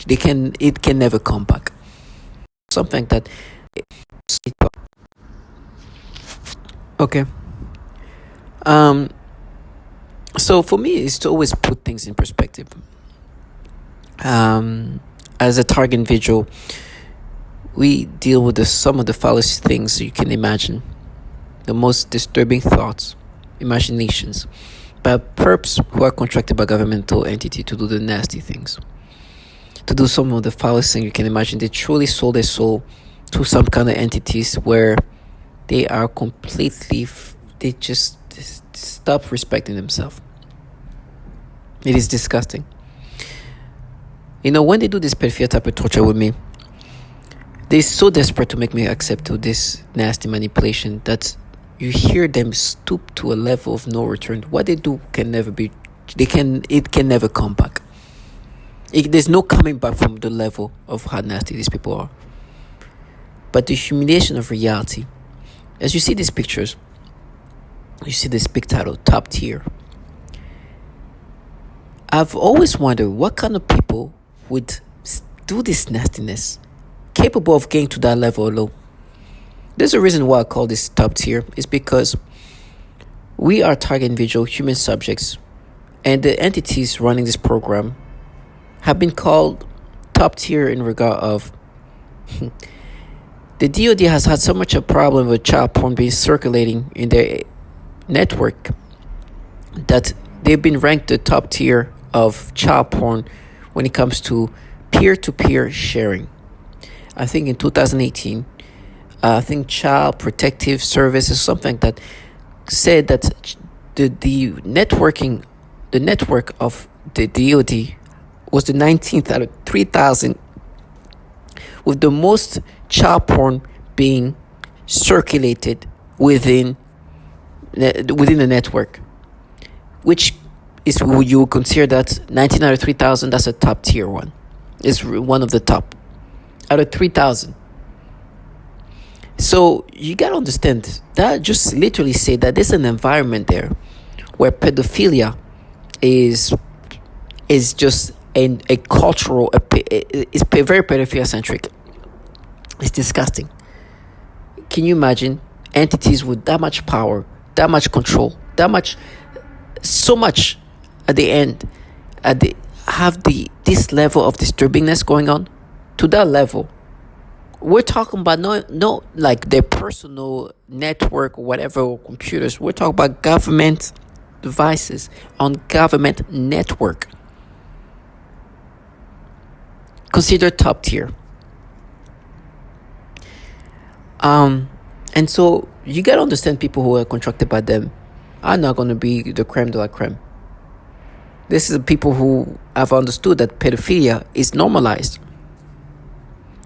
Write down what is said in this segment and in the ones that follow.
it can never come back. Something that okay. Um so for me it's to always put things in perspective. As a target individual, we deal with some of the foulest things you can imagine, the most disturbing thoughts, imaginations, by perps who are contracted by governmental entity to do the nasty things, to do some of the foulest things you can imagine. They truly sold their soul to some kind of entities where they are completely, they just stop respecting themselves. It is disgusting. When they do this pedophilia type of torture with me, they're so desperate to make me accept to this nasty manipulation that you hear them stoop to a level of no return. What they do can never be, it can never come back. There's no coming back from the level of how nasty these people are. But the humiliation of reality, as you see these pictures, you see this big title, top tier. I've always wondered what kind of people would do this nastiness, capable of getting to that level alone. There's a reason why I call this top tier. Is because we are target individual human subjects, and the entities running this program have been called top tier in regard of the DoD has had so much a problem with child porn being circulating in their network that they've been ranked the top tier of child porn when it comes to peer-to-peer sharing. I think in 2018, I think Child Protective Service is something that said that the network of the DoD was the 19th out of 3,000, with the most child porn being circulated within the network, which is, you would consider that 19 out of 3,000, that's a top tier one. It's one of the top out of 3,000. So you gotta understand that just literally say that there's an environment there where pedophilia is just a cultural, it's very pedophilia centric. It's disgusting. Can you imagine entities with that much power, that much control, so much at the end, this level of disturbingness going on to that level? We're talking about no like their personal network or whatever, or computers. We're talking about government devices on government network. Consider top tier. And so you gotta understand, people who are contracted by them are not gonna be the creme de la creme. This is the people who have understood that pedophilia is normalized.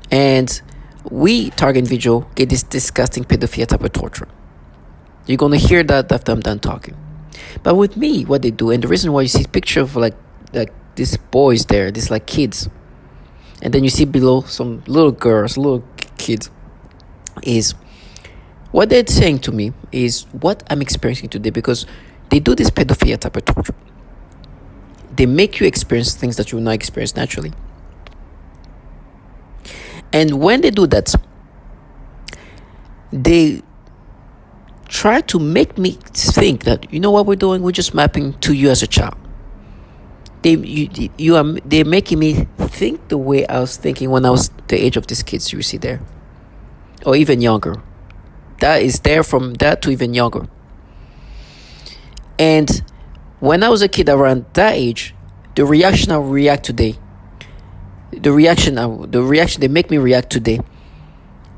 And we, target individual, get this disgusting pedophilia type of torture. You're going to hear that after I'm done talking. But with me, what they do, and the reason why you see a picture of like these boys there, these like kids, and then you see below some little girls, little kids, is what they're saying to me is what I'm experiencing today, because they do this pedophilia type of torture. They make you experience things that you will not experience naturally. And when they do that, they try to make me think that, you know what we're doing? We're just mapping to you as a child. They're making me think the way I was thinking when I was the age of these kids you see there, or even younger. That is there from that to even younger. And when I was a kid around that age, the reaction I react today, the reaction they make me react today,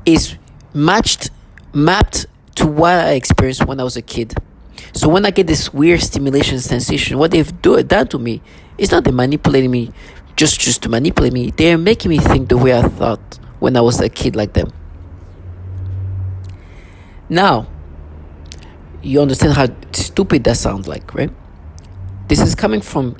is mapped to what I experienced when I was a kid. So when I get this weird stimulation sensation, what they've done to me is not they manipulating me just to manipulate me. They're making me think the way I thought when I was a kid like them. Now, you understand how stupid that sounds like, right? This is coming from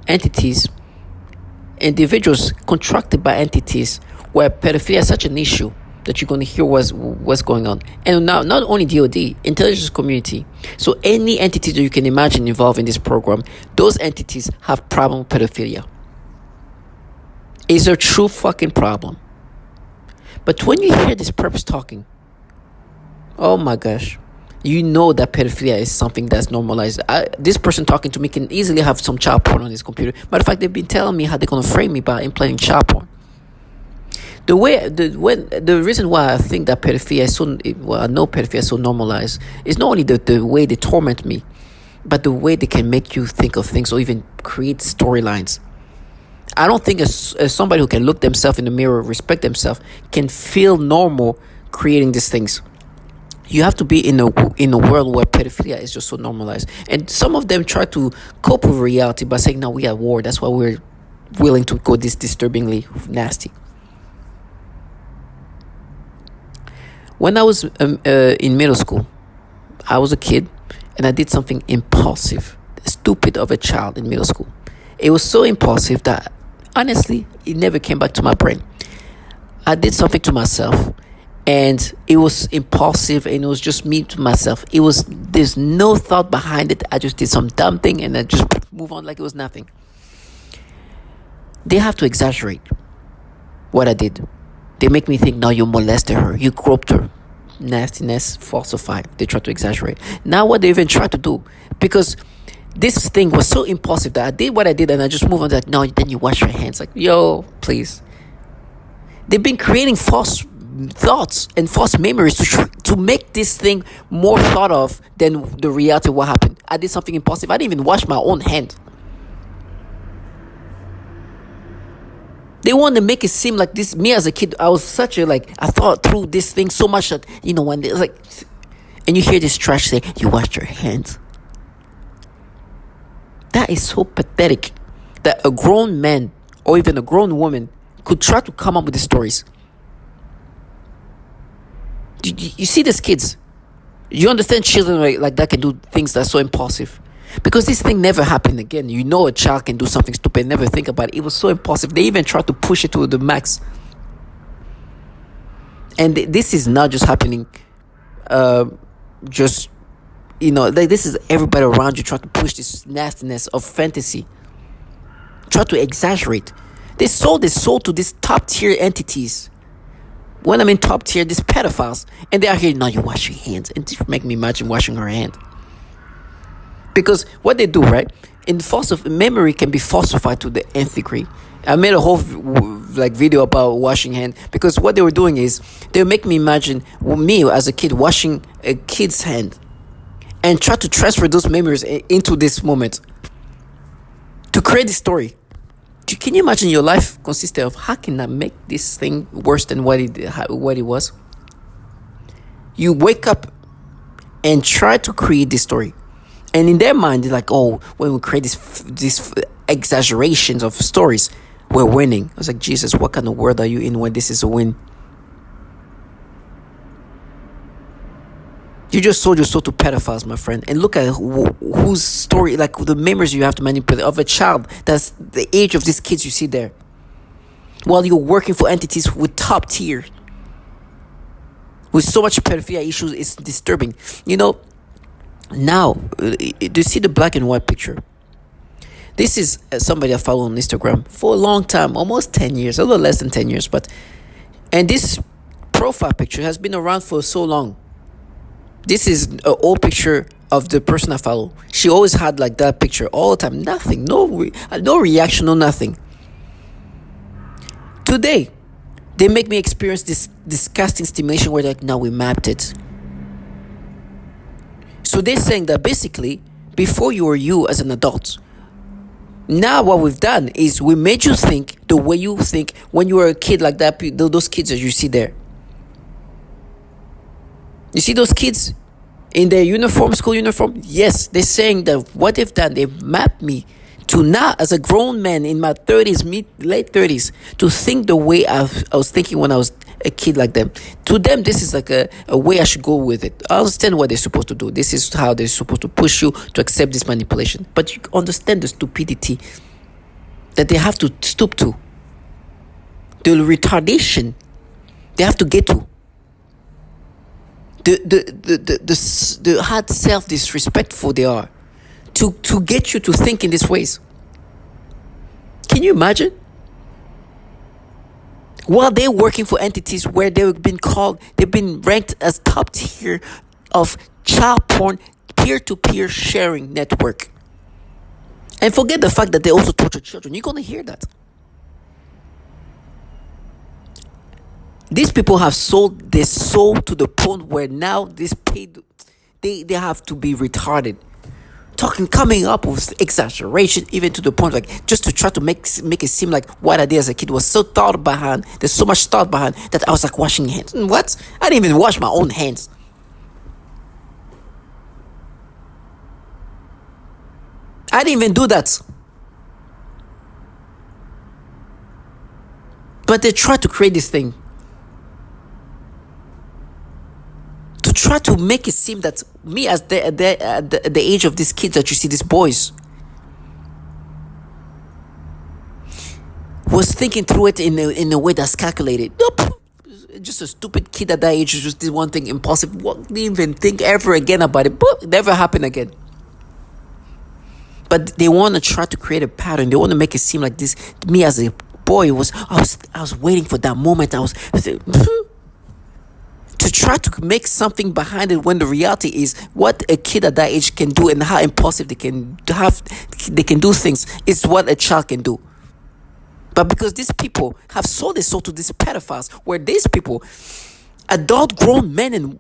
individuals contracted by entities where pedophilia is such an issue that you're going to hear what's going on. And now, not only DoD, intelligence community. So any entity that you can imagine involved in this program, those entities have problem with pedophilia. is a true fucking problem. But when you hear this perps talking, oh my gosh, you know that pedophilia is something that's normalized. This person talking to me can easily have some child porn on his computer. Matter of fact, they've been telling me how they're gonna frame me by implanting child porn. The reason why I think that pedophilia is I know pedophilia is so normalized is not only the way they torment me, but the way they can make you think of things or even create storylines. I don't think as somebody who can look themselves in the mirror, respect themselves, can feel normal creating these things. You have to be in a world where pedophilia is just so normalized. And some of them try to cope with reality by saying, no, we are at war. That's why we're willing to go this disturbingly nasty. When I was in middle school, I was a kid and I did something impulsive, stupid of a child in middle school. It was so impulsive that honestly, it never came back to my brain. I did something to myself and it was impulsive and it was just me to myself. There's no thought behind it. I just did some dumb thing and I just move on like it was nothing. They have to exaggerate what I did. They make me think, no, you molested her, you groped her. Nastiness, falsified. They try to exaggerate. Now what they even try to do, because this thing was so impulsive that I did what I did and I just moved on. Like, no, then you wash your hands. Like, yo, please. They've been creating false thoughts and false memories to make this thing more thought of than the reality of what happened. I did something impulsive. I didn't even wash my own hand. They want to make it seem like this. Me as a kid, I was such a I thought through this thing so much that when they and you hear this trash say, "You washed your hands." That is so pathetic that a grown man or even a grown woman could try to come up with these stories. You see these kids. You understand children like that can do things that are so impulsive. Because this thing never happened again. A child can do something stupid, never think about it. It was so impulsive. They even tried to push it to the max. And this is not just happening, this is everybody around you trying to push this nastiness of fantasy. Try to exaggerate. They sold their soul to these top tier entities. When I mean top tier, these pedophiles. And they are here, now you wash your hands. And just make me imagine washing her hand. Because what they do, right? Memory can be falsified to the nth degree. I made a whole video about washing hand because what they were doing is they would make me imagine me as a kid washing a kid's hand and try to transfer those memories into this moment to create this story. Can you imagine your life consisted of how can I make this thing worse than what it was? You wake up and try to create this story. And in their mind, they're like, oh, when we create these exaggerations of stories, we're winning. I was like, Jesus, what kind of world are you in when this is a win? You just sold your soul to pedophiles, my friend. And look at whose story, the memories you have to manipulate of a child that's the age of these kids you see there. While you're working for entities with top tier. With so much pedophilia issues, it's disturbing. Now, do you see the black and white picture? This is somebody I follow on Instagram for a long time, almost 10 years, a little less than 10 years. And this profile picture has been around for so long. This is an old picture of the person I follow. She always had that picture all the time. Nothing, no reaction, no nothing. Today, they make me experience this disgusting stimulation where now we mapped it. So they're saying that basically, before you were you as an adult, now what we've done is we made you think the way you think when you were a kid like that, those kids that you see there. You see those kids in their school uniform? Yes, they're saying that what they've done, they've mapped me to now as a grown man in my 30s, late 30s, to think the way I was thinking when I was a kid like them. To them, this is a way I should go with it. I understand what they're supposed to do. This is how they're supposed to push you to accept this manipulation. But you understand the stupidity that they have to stoop to. The retardation they have to get to. The hard self-disrespectful they are to get you to think in these ways. Can you imagine? while they're working for entities where they've been ranked as top tier of child porn peer-to-peer sharing network. And forget the fact that they also torture children. You're gonna hear that. These people have sold their soul to the point where now this paid they have to be retarded. Coming up with exaggeration, even to the point like just to try to make it seem like what I did as a kid was so thought behind. There's so much thought behind that I was like washing hands. What? I didn't even wash my own hands. I didn't even do that. But they try to create this thing. To try to make it seem that me as the age of these kids that you see, these boys, was thinking through it in a way that's calculated. Nope. Just a stupid kid at that age who just did one thing impulsive. Didn't even think ever again about it. But never happened again. But they want to try to create a pattern. They want to make it seem like this. Me as a boy I was waiting for that moment. To try to make something behind it when the reality is what a kid at that age can do and how impulsive they can do things is what a child can do. But because these people have sold their soul to these pedophiles, where these people, adult grown men and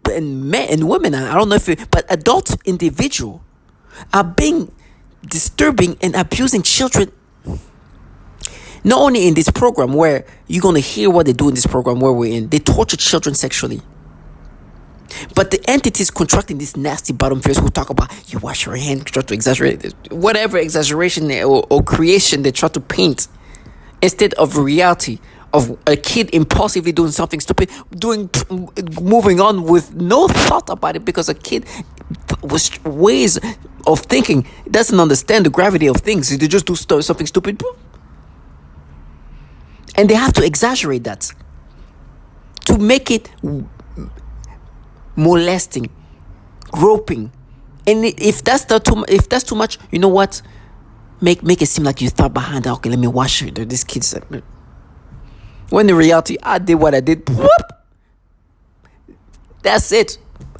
women, I don't know but adult individual are being disturbing and abusing children. Not only in this program where you're going to hear what they do in this program where we're in, they torture children sexually. But the entities contracting this nasty bottom feeders who talk about you wash your hands, try to exaggerate whatever exaggeration or creation they try to paint instead of reality of a kid impulsively doing something stupid, moving on with no thought about it because a kid was ways of thinking doesn't understand the gravity of things. They just do something stupid, and they have to exaggerate that to make it molesting, groping, and if that's too much, you know what? Make it seem like you thought behind that. Okay, let me wash it. These kids. When in reality, I did what I did. Whoop! That's it.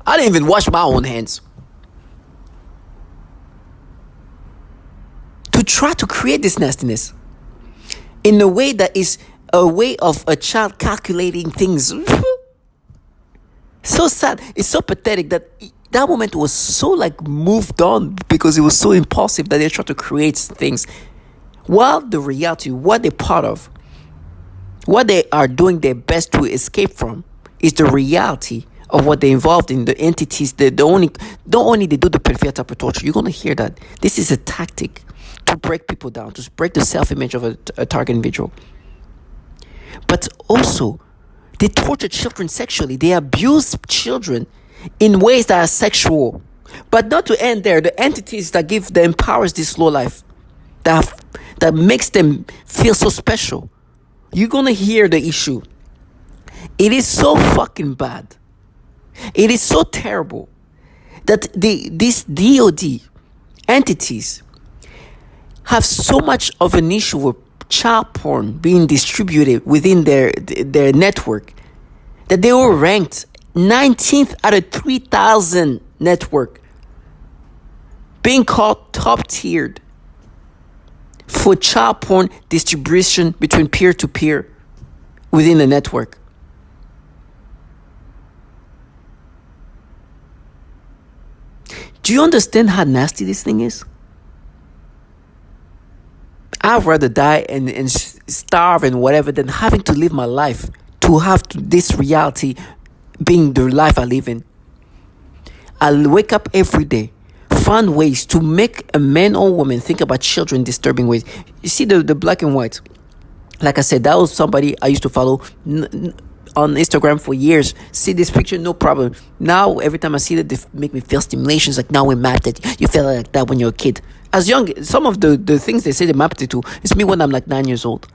I didn't even wash my own hands. To try to create this nastiness in a way that is a way of a child calculating things. So sad. It's so pathetic that moment was so like moved on because it was so impulsive that they tried to create things. While the reality, what they're part of, what they are doing their best to escape from is the reality of what they involved in, the entities. Don't only they do the peripheral type of torture. You're going to hear that. This is a tactic to break people down, to break the self-image of a target individual. But also, they torture children sexually. They abuse children in ways that are sexual. But not to end there, the entities that empowers this low life, that makes them feel so special. You're going to hear the issue. It is so fucking bad. It is so terrible that these DOD entities have so much of an issue with child porn being distributed within their network that they were ranked 19th out of 3,000 network, being called top tiered for child porn distribution between peer to peer within the network. Do you understand how nasty this thing is? I'd rather die and starve and whatever than having to live my life to have this reality being the life I live in. I'll wake up every day, find ways to make a man or woman think about children in disturbing ways. You see the black and white. Like I said, that was somebody I used to follow on Instagram for years. See this picture, no problem. Now, every time I see that, they make me feel stimulations. Like now we're mapped that you felt like that when you're a kid. As young, some of the things they say they mapped it to, it's me when I'm like 9 years old.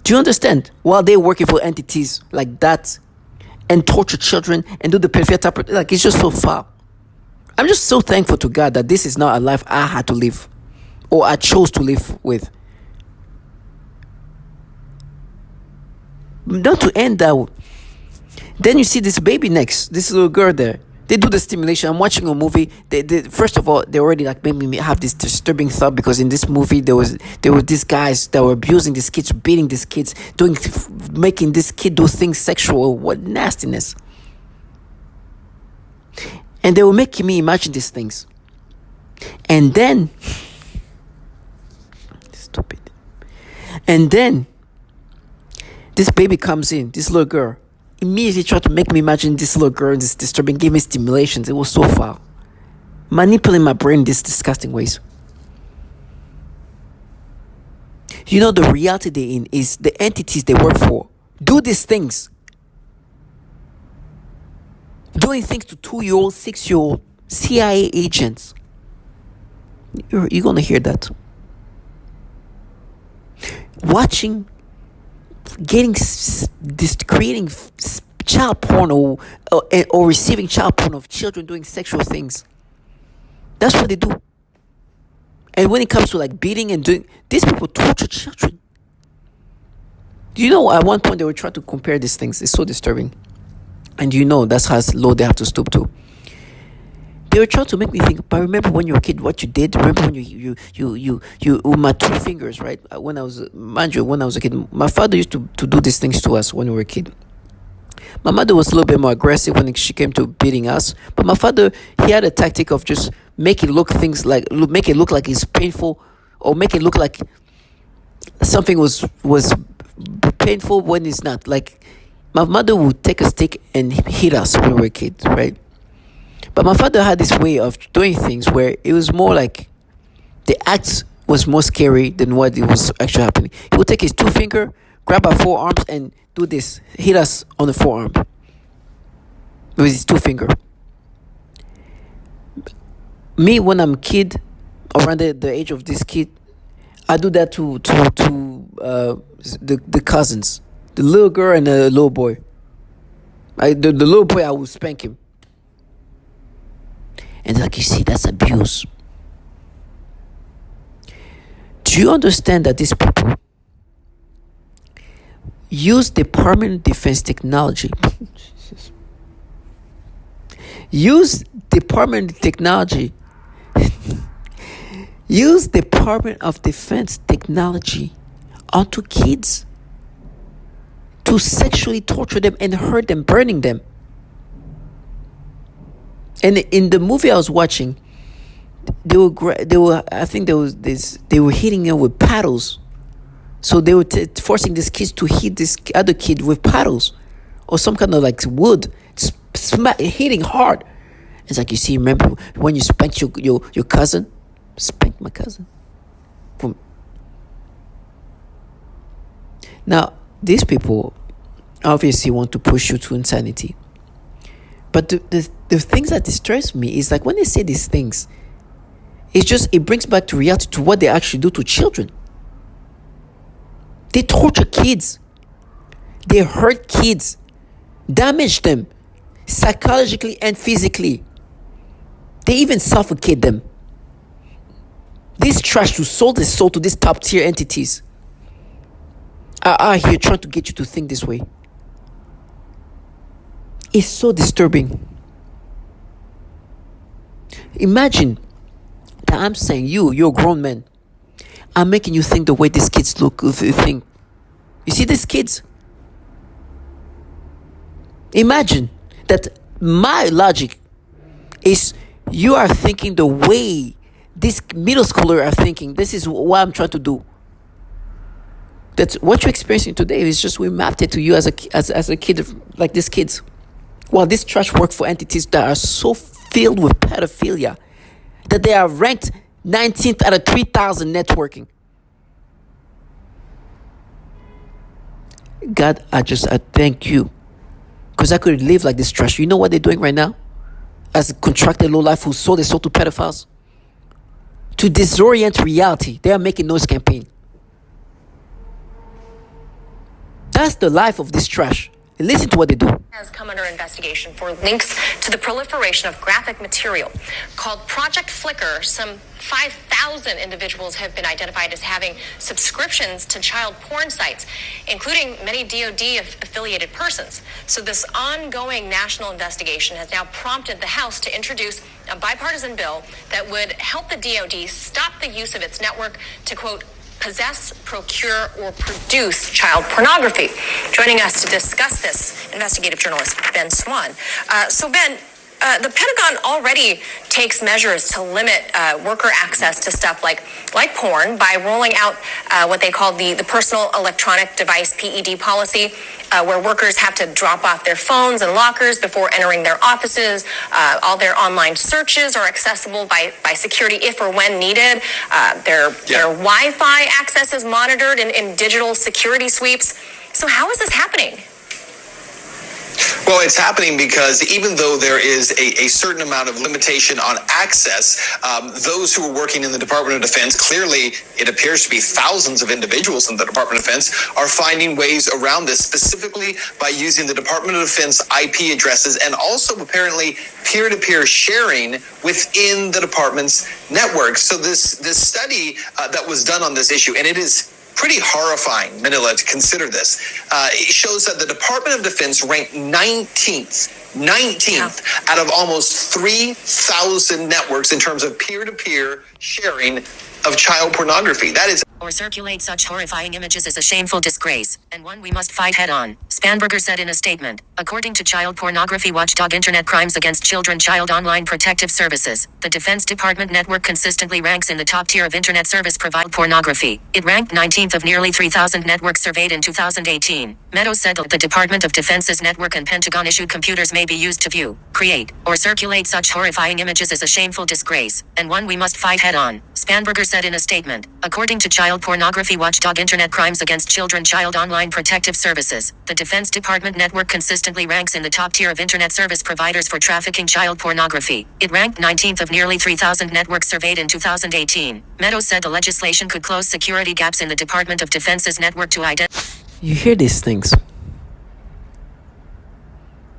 Do you understand? While they're working for entities like that and torture children and do the peripheral type of, like, it's just so foul. I'm just so thankful to God that this is not a life I had to live or I chose to live with. Not to end that. Then you see this baby next, this little girl there. They do the stimulation. I'm watching a movie. They first of all, they already like made me have this disturbing thought, because in this movie there were these guys that were abusing these kids, beating these kids, making this kid do things sexual. What nastiness! And they were making me imagine these things. And then, stupid. And then, this baby comes in, this little girl. Immediately tried to make me imagine this little girl in this disturbing, give me stimulations. It was so foul. Manipulating my brain in these disgusting ways. You know, the reality they're in is the entities they work for do these things. Doing things to 2-year-old, 6-year-old CIA agents. You're going to hear that. Watching, creating child porn or receiving child porn of children doing sexual things. That's what they do. And when it comes to like beating and doing, these people torture children. You know, at one point they were trying to compare these things. It's so disturbing. And you know, that's how low they have to stoop to. They were trying to make me think, but remember when you were a kid, what you did? Remember when you with my 2 fingers, right? When I was a kid, my father used to do these things to us when we were a kid. My mother was a little bit more aggressive when she came to beating us. But my father, he had a tactic of just make it look like it's painful, or make it look like something was painful when it's not. Like, my mother would take a stick and hit us when we were kids, right? But my father had this way of doing things where it was more like the act was more scary than what it was actually happening. He would take his 2 finger, grab our forearms, and do this, hit us on the forearm with his 2 finger. Me, when I'm a kid, around the age of this kid, I do that to the cousins, the little girl and the little boy. The little boy, I will spank him. And like, you see, that's abuse. Do you understand that these people use Department of Defense technology? Use Department of Defense technology onto kids to sexually torture them and hurt them, burning them. And in the movie I was watching, they were hitting them with paddles. So they were forcing these kids to hit this other kid with paddles or some kind of like wood, hitting hard. It's like, you see, remember when you spanked your cousin? Spanked my cousin. Now, these people obviously want to push you to insanity. But the things that distress me is like when they say these things, it brings back to reality, to what they actually do to children. They torture kids. They hurt kids. Damage them psychologically and physically. They even suffocate them. This trash who sold his soul to these top tier entities are here trying to get you to think this way. It's so disturbing. Imagine that I'm saying you're a grown man. I'm making you think the way these kids think. You see these kids? Imagine that my logic is you are thinking the way this middle schooler are thinking. This is what I'm trying to do. That's what you're experiencing today. Is just we mapped it to you as a kid, like these kids. Well, this trash work for entities that are so filled with pedophilia that they are ranked 19th out of 3,000 networking. God, I thank you, because I could live like this trash. You know what they're doing right now? As a contracted lowlife who sold their soul to pedophiles? To disorient reality, they are making noise campaign. That's the life of this trash. Listen to what they do. Has come under investigation for links to the proliferation of graphic material. Called Project Flickr, some 5,000 individuals have been identified as having subscriptions to child porn sites, including many DoD-affiliated persons. So this ongoing national investigation has now prompted the House to introduce a bipartisan bill that would help the DoD stop the use of its network to, quote, possess, procure, or produce child pornography. Joining us to discuss this, investigative journalist Ben Swan. So Ben, the Pentagon already takes measures to limit worker access to stuff like porn by rolling out what they call the Personal Electronic Device PED policy, where workers have to drop off their phones and lockers before entering their offices. All their online searches are accessible by security if or when needed. Their Wi-Fi access is monitored in digital security sweeps. So how is this happening? Well, it's happening because even though there is a certain amount of limitation on access, those who are working in the Department of Defense, clearly it appears to be thousands of individuals in the Department of Defense, are finding ways around this, specifically by using the Department of Defense IP addresses and also apparently peer-to-peer sharing within the department's network. So this study that was done on this issue, and it is pretty horrifying, Manila, to consider this. It shows that the Department of Defense ranked 19th out of almost 3,000 networks in terms of peer-to-peer sharing of child pornography. That is... Or circulate such horrifying images is a shameful disgrace, and one we must fight head-on, Spanberger said in a statement. According to child pornography watchdog Internet Crimes Against Children Child Online Protective Services, the Defense Department network consistently ranks in the top tier of Internet service provider pornography. It ranked 19th of nearly 3,000 networks surveyed in 2018. Meadows said that the Department of Defense's network and Pentagon-issued computers may be used to view, create, or circulate such horrifying images is a shameful disgrace, and one we must fight head-on, Spanberger said in a statement. According to child pornography watchdog Internet Crimes Against Children Child Online Protective Services, the Defense Department network consistently ranks in the top tier of Internet service providers for trafficking child pornography. It ranked 19th of nearly 3,000 networks surveyed in 2018. Meadows said the legislation could close security gaps in the Department of Defense's network to identify... You hear these things.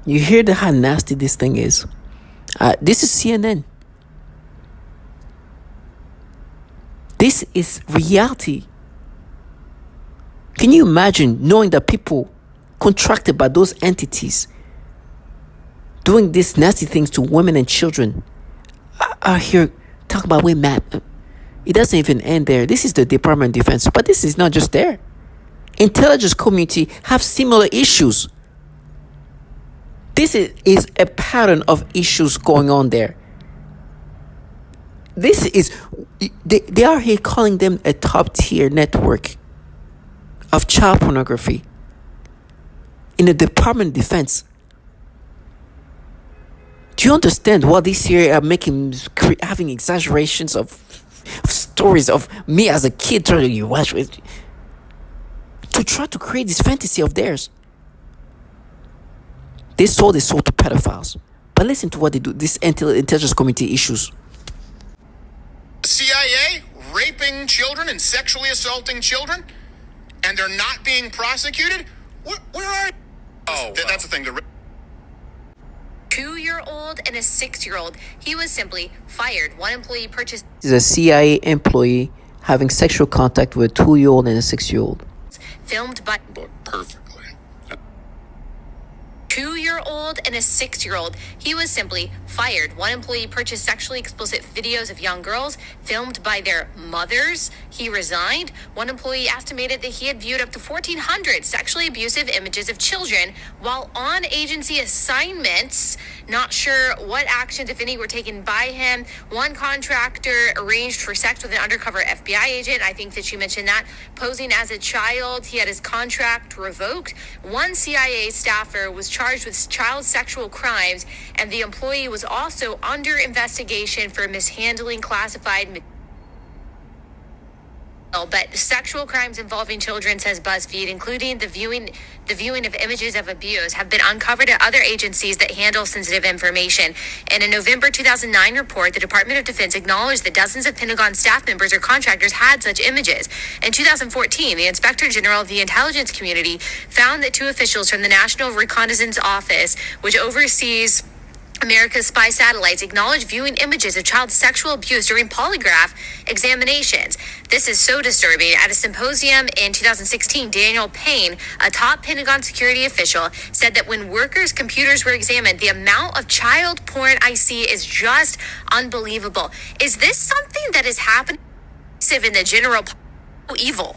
You hear how nasty this thing is. This is CNN. This is reality. Can you imagine knowing that people contracted by those entities doing these nasty things to women and children are here talk about way map? It doesn't even end there. This is the Department of Defense, but this is not just there. Intelligence community have similar issues. This is a pattern of issues going on there. This is, they are here calling them a top tier network of child pornography in the Department of Defense. Do you understand what these here are making, having exaggerations of stories of me as a kid trying to watch with, to try to create this fantasy of theirs? They sold their soul to pedophiles. But listen to what they do, this intelligence committee issues. CIA raping children and sexually assaulting children, and they're not being prosecuted? Where are you? Oh, that's the thing. 2-year-old and a 6-year-old. He was simply fired. One employee purchased... This is a CIA employee having sexual contact with a 2-year-old and a 6-year-old. Filmed by... Perfectly. 2-year-old and a 6-year-old. He was simply fired. One employee purchased sexually explicit videos of young girls filmed by their mothers. He resigned. One employee estimated that he had viewed up to 1,400 sexually abusive images of children while on agency assignments. Not sure what actions, if any, were taken by him. One contractor arranged for sex with an undercover FBI agent. I think that you mentioned that. Posing as a child, he had his contract revoked. One CIA staffer was charged with child sexual crimes, and the employee was also under investigation for mishandling classified But sexual crimes involving children, says BuzzFeed, including the viewing of images of abuse, have been uncovered at other agencies that handle sensitive information. In a November 2009 report, the Department of Defense acknowledged that dozens of Pentagon staff members or contractors had such images. In 2014, the Inspector General of the Intelligence Community found that 2 officials from the National Reconnaissance Office, which oversees America's spy satellites, acknowledged viewing images of child sexual abuse during polygraph examinations. This is so disturbing. At a symposium in 2016, Daniel Payne, a top Pentagon security official, said that when workers' computers were examined, the amount of child porn I see is just unbelievable. Is this something that is happening in the general evil?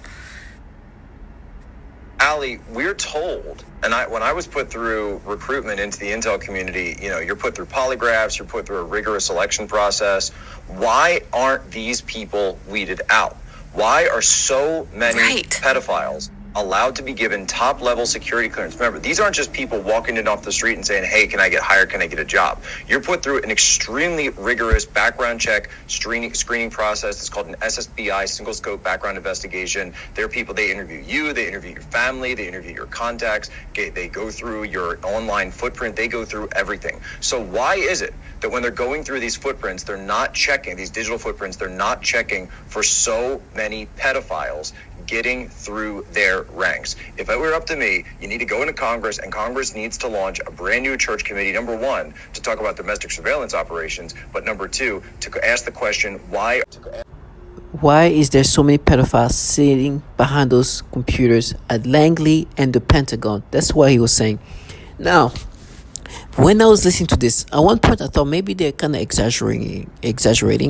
Allie, we're told, and when I was put through recruitment into the intel community, you're put through polygraphs, you're put through a rigorous selection process. Why aren't these people weeded out? Why are so many pedophiles allowed to be given top-level security clearance? Remember, these aren't just people walking in off the street and saying, hey, can I get hired? Can I get a job? You're put through an extremely rigorous background check screening process. It's called an SSBI, single scope background investigation. There are people, they interview you, they interview your family, they interview your contacts, they go through your online footprint, they go through everything. So why is it that when they're going through these footprints, they're not checking, these digital footprints, they're not checking for so many pedophiles getting through their ranks? If it were up to me, you need to go into Congress, and Congress needs to launch a brand new church committee, number 1, to talk about domestic surveillance operations, but number 2, to ask the question, why is there so many pedophiles sitting behind those computers at Langley and the Pentagon? That's what he was saying. Now, when I was listening to this, at one point I thought maybe they're kind of exaggerating.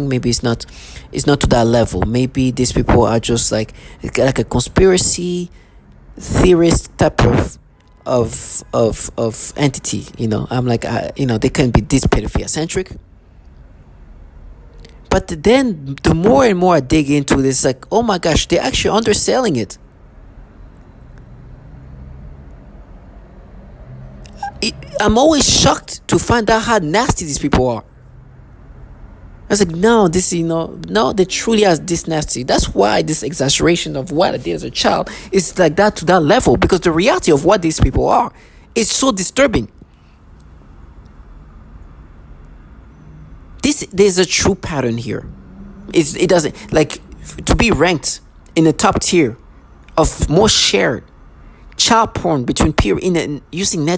Maybe it's not to that level. Maybe these people are just like a conspiracy theorist type of entity. I'm like, they can be this pedophilia centric. But then the more and more I dig into this, like, oh my gosh, they're actually underselling it. I'm always shocked to find out how nasty these people are. I was like, no, they truly are this nasty. That's why this exaggeration of what I did as a child is like that, to that level, because the reality of what these people are is so disturbing. There's a true pattern here. It doesn't, like, to be ranked in the top tier of most shared child porn between peer using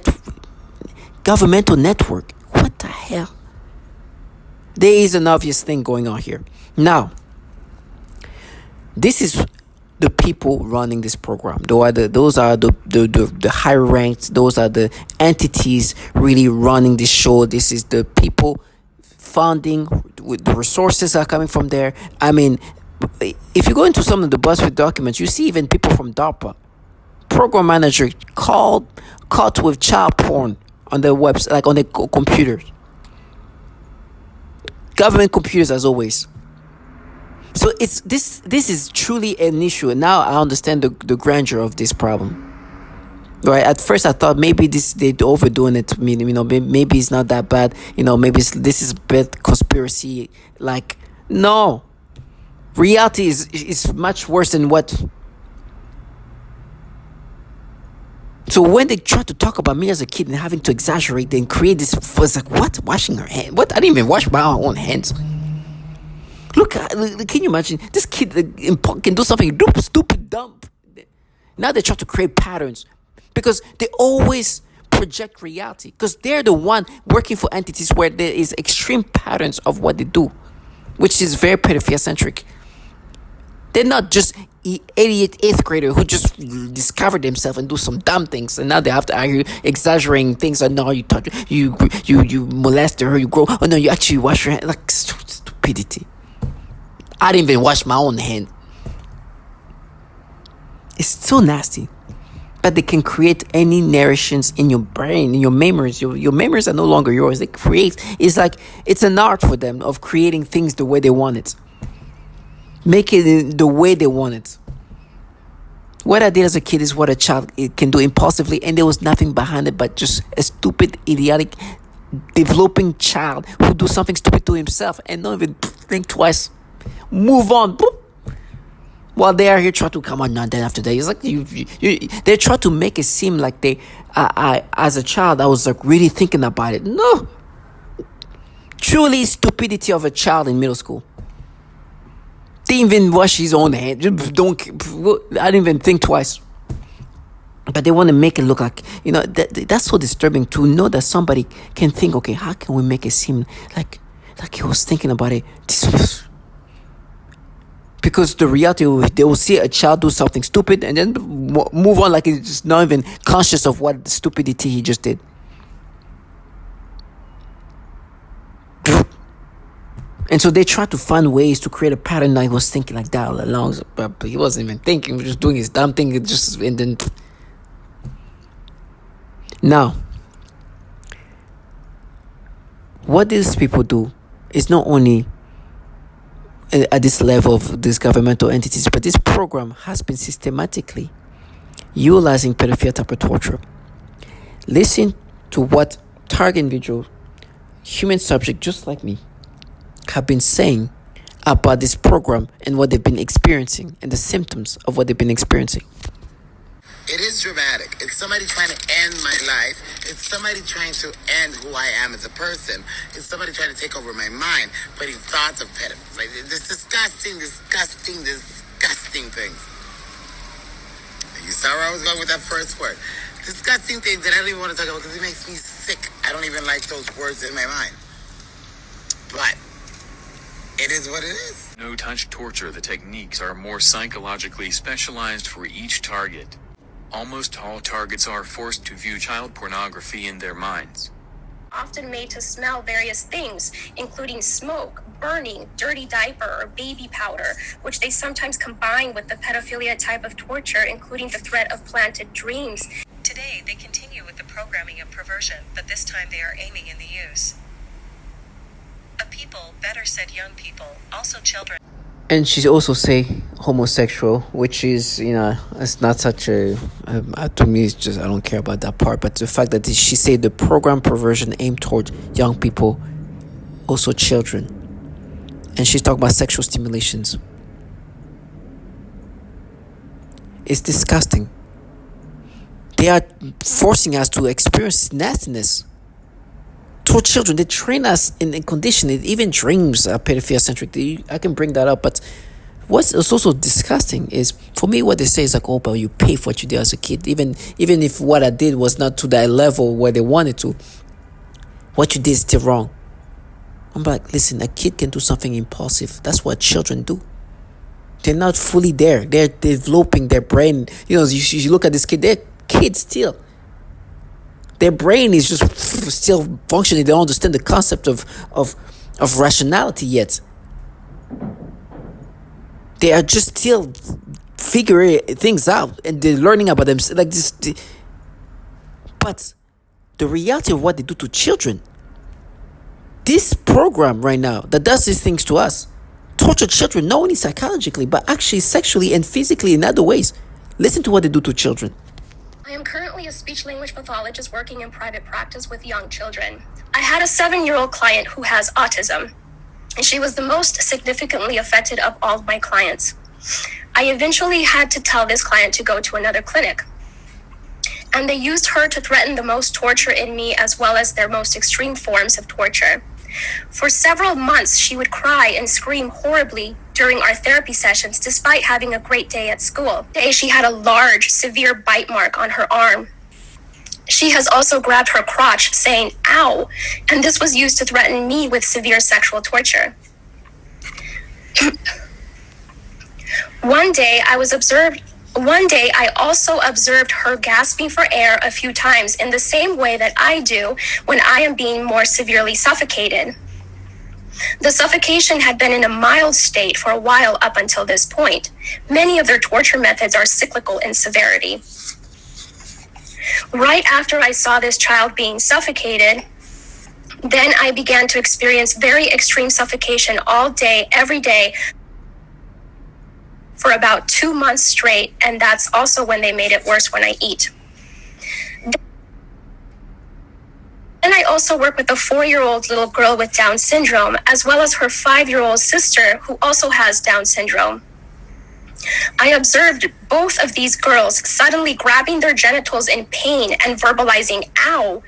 governmental network. What the hell? There is an obvious thing going on here. Now, this is the people running this program. Those are the higher ranked. Those are the entities really running this show. This is the people funding, with the resources are coming from there. I mean, if you go into some of the BuzzFeed documents, you see even people from DARPA. Program manager caught with child porn on their website, like on their computers. Government computers, as always. So it's this is truly an issue, and now I understand the grandeur of this problem. Right? At first, I thought maybe they're overdoing it. Maybe it's not that bad. Maybe this is a bit conspiracy. Like, no, reality is much worse than what. So when they try to talk about me as a kid and having to exaggerate and create this, was like, what? Washing her hand? What? I didn't even wash my own hands. Look, can you imagine? This kid can do something stupid, dumb. Now they try to create patterns because they always project reality, because they're the one working for entities where there is extreme patterns of what they do, which is very pedophilia centric. They're not just idiot 8th grader who just discovered themselves and do some dumb things, and now they have to argue exaggerating things. And no, you molested her, you grow. Oh no, you actually wash your hand. Like, stupidity. I didn't even wash my own hand. It's so nasty. But they can create any narrations in your brain, in your memories. Your memories are no longer yours. They create. It's like it's an art for them of creating things the way they want it. Make it the way they want it. What I did as a kid is what a child can do impulsively, and there was nothing behind it but just a stupid, idiotic, developing child who do something stupid to himself and don't even think twice. Move on. While they are here trying to come on day after day. It's like they try to make it seem like I as a child, I was like really thinking about it. No. Truly stupidity of a child in middle school. Didn't even wash his own hand. I didn't even think twice. But they want to make it look like, that's so disturbing to know that somebody can think, okay, how can we make it seem like he was thinking about it? Because the reality, they will see a child do something stupid and then move on like he's just not even conscious of what stupidity he just did. And so they try to find ways to create a pattern that he was thinking like that all along. But he wasn't even thinking, he was just doing his dumb thing. And then... Now, what these people do is not only at this level of these governmental entities, but this program has been systematically utilizing pedophilia type of torture. Listen to what target individuals, human subject just like me, have been saying about this program and what they've been experiencing and the symptoms of what they've been experiencing. It is dramatic. It's somebody trying to end my life. It's somebody trying to end who I am as a person. It's somebody trying to take over my mind, putting thoughts of pedophiles. Like, this disgusting things. You saw where I was going with that first word. Disgusting things that I don't even want to talk about because it makes me sick. I don't even like those words in my mind. But it is what it is. No-touch torture. The techniques are more psychologically specialized for each target. Almost all targets are forced to view child pornography in their minds. Often made to smell various things, including smoke, burning, dirty diaper, or baby powder, which they sometimes combine with the pedophilia type of torture, including the threat of planted dreams. Today, they continue with the programming of perversion, but this time they are aiming in the use of people, better said young people, also children. And she also say homosexual, which is, it's not such a, to me, it's just, I don't care about that part. But the fact that she said the program perversion aimed toward young people, also children. And she's talking about sexual stimulations. It's disgusting. They are forcing us to experience nastiness toward children. They train us in conditioning. Even dreams are pedophilia centric. I can bring that up, but what's also disgusting is, for me, what they say is like, oh, but you pay for what you did as a kid. Even if what I did was not to that level where they wanted to, what you did is still wrong. I'm like, listen, a kid can do something impulsive. That's what children do. They're not fully there. They're developing their brain. You look at this kid, they're kids still. Their brain is just still functioning. They don't understand the concept of rationality yet. They are just still figuring things out, and they're learning about them like this. But the reality of what they do to children, this program right now that does these things to us, torture children not only psychologically but actually sexually and physically in other ways. Listen to what they do to children. I am currently a speech-language pathologist working in private practice with young children. I had a 7-year-old client who has autism, and she was the most significantly affected of all of my clients. I eventually had to tell this client to go to another clinic, and they used her to threaten the most torture in me as well as their most extreme forms of torture. For several months, she would cry and scream horribly during our therapy sessions, despite having a great day at school. Today, she had a large, severe bite mark on her arm. She has also grabbed her crotch, saying, "Ow," and this was used to threaten me with severe sexual torture. One day, I also observed her gasping for air a few times in the same way that I do when I am being more severely suffocated. The suffocation had been in a mild state for a while up until this point. Many of their torture methods are cyclical in severity. Right after I saw this child being suffocated, then I began to experience very extreme suffocation all day, every day, for about 2 months straight, and that's also when they made it worse when I eat. And I also work with a 4-year-old little girl with Down syndrome, as well as her 5-year-old sister who also has Down syndrome. I observed both of these girls suddenly grabbing their genitals in pain and verbalizing, ow.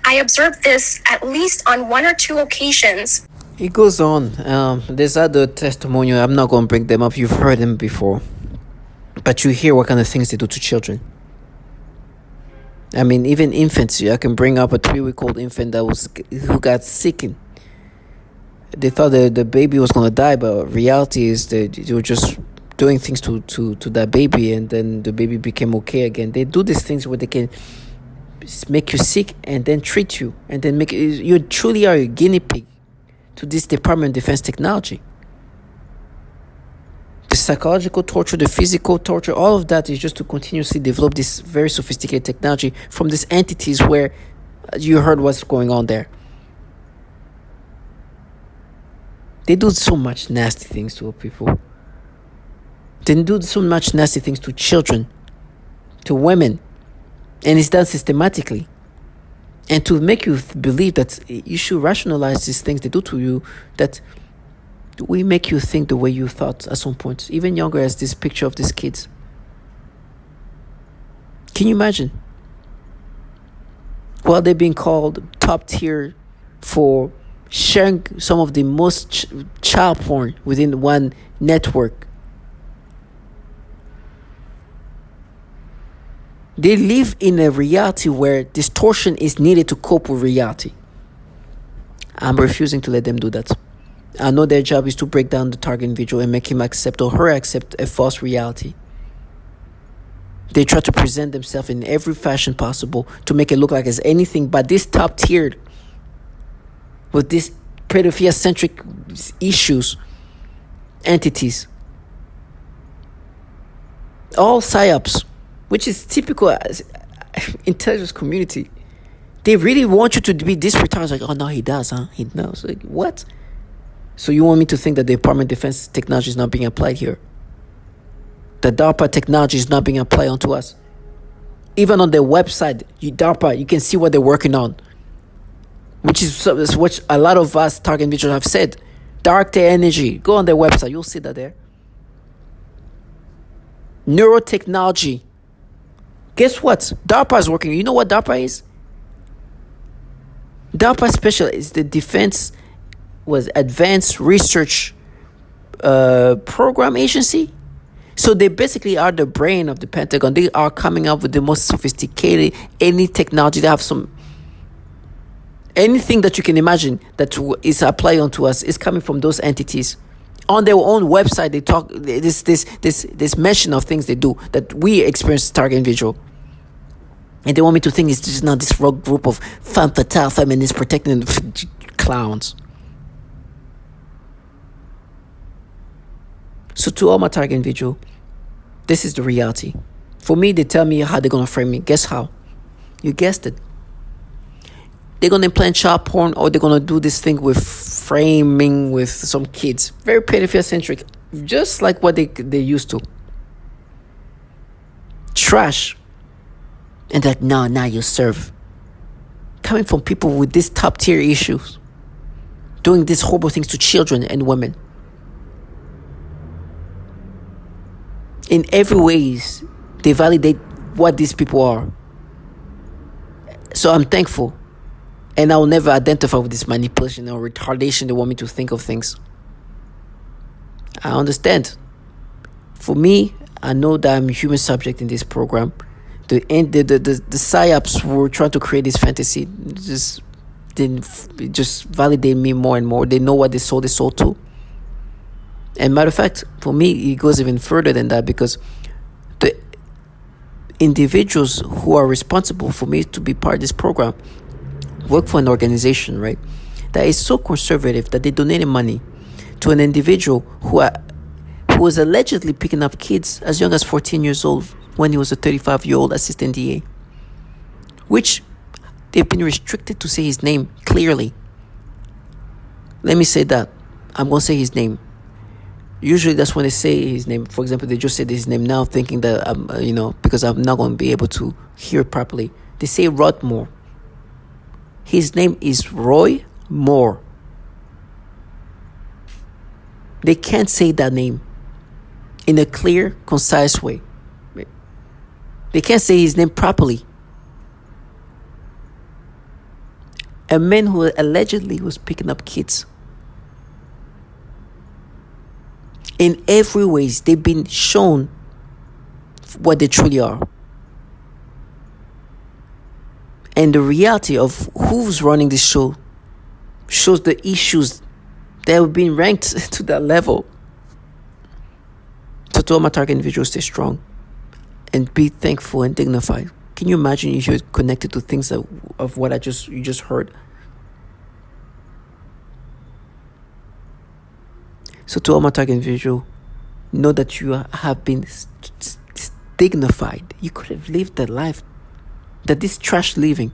I observed this at least on 1 or 2 occasions. It goes on. There's other testimonial. I'm not going to bring them up. You've heard them before. But you hear what kind of things they do to children. I mean, even infants. I can bring up a 3-week-old infant who got sickened. They thought the baby was going to die, but reality is that they were just doing things to that baby, and then the baby became okay again. They do these things where they can make you sick and then treat you, and then you truly are a guinea pig to this Department of Defense technology. The psychological torture, the physical torture, all of that is just to continuously develop this very sophisticated technology from these entities where you heard what's going on there. They do so much nasty things to people. They do so much nasty things to children, to women, and it's done systematically. And to make you believe that you should rationalize these things they do to you, that we make you think the way you thought at some point, even younger as this picture of these kids. Can you imagine? Well, they're being called top tier for sharing some of the most child porn within one network. They live in a reality where distortion is needed to cope with reality. I'm refusing to let them do that. I know their job is to break down the target individual and make him accept or her accept a false reality. They try to present themselves in every fashion possible to make it look like it's anything but this top tiered with these pedophilia-centric issues, entities. All psyops, which is typical intelligence community. They really want you to be this retarded. Like, oh no, he does, huh? He knows. Like, what? So you want me to think that the Department of Defense technology is not being applied here? The DARPA technology is not being applied onto us. Even on their website, DARPA, you can see what they're working on. Which is what a lot of us target individuals have said. Dark energy. Go on their website. You'll see that there. Neurotechnology. Guess what? DARPA is working. You know what DARPA is? DARPA Special is the Defense Advanced Research Program Agency. So they basically are the brain of the Pentagon. They are coming up with the most sophisticated, any technology. They have anything that you can imagine that is applied onto us is coming from those entities. On their own website, they talk this mention of things they do that we experience target individual. And they want me to think it's just not this rogue group of femme fatale feminists protecting clowns. So to all my target individual, this is the reality. For me, they tell me how they're going to frame me. Guess how? You guessed it. They're going to implant child porn, or they're going to do this thing with framing with some kids. Very pedophile-centric. Just like what they used to. Trash. And like, now you serve. Coming from people with these top tier issues. Doing these horrible things to children and women. In every ways, they validate what these people are. So I'm thankful. And I will never identify with this manipulation or retardation they want me to think of things. I understand. For me, I know that I'm a human subject in this program. The psyops were trying to create this fantasy. Just validate me more and more. They know what they sold to. And matter of fact, for me, it goes even further than that, because the individuals who are responsible for me to be part of this program work for an organization, right, that is so conservative that they donated money to an individual who was allegedly picking up kids as young as 14 years old when he was a 35-year-old assistant DA, which they've been restricted to say his name clearly. Let me say that. I'm going to say his name. Usually that's when they say his name. For example, they just said his name now, thinking that, because I'm not going to be able to hear it properly. They say Rod Moore. His name is Roy Moore. They can't say that name in a clear, concise way. They can't say his name properly. A man who allegedly was picking up kids. In every ways, they've been shown what they truly are. And the reality of who's running this show shows the issues that have been ranked to that level. So to all my target individuals, stay strong and be thankful and dignified. Can you imagine if you're connected to things of what you just heard? So to all my target individual, know that you have been dignified. You could have lived the life that this trash living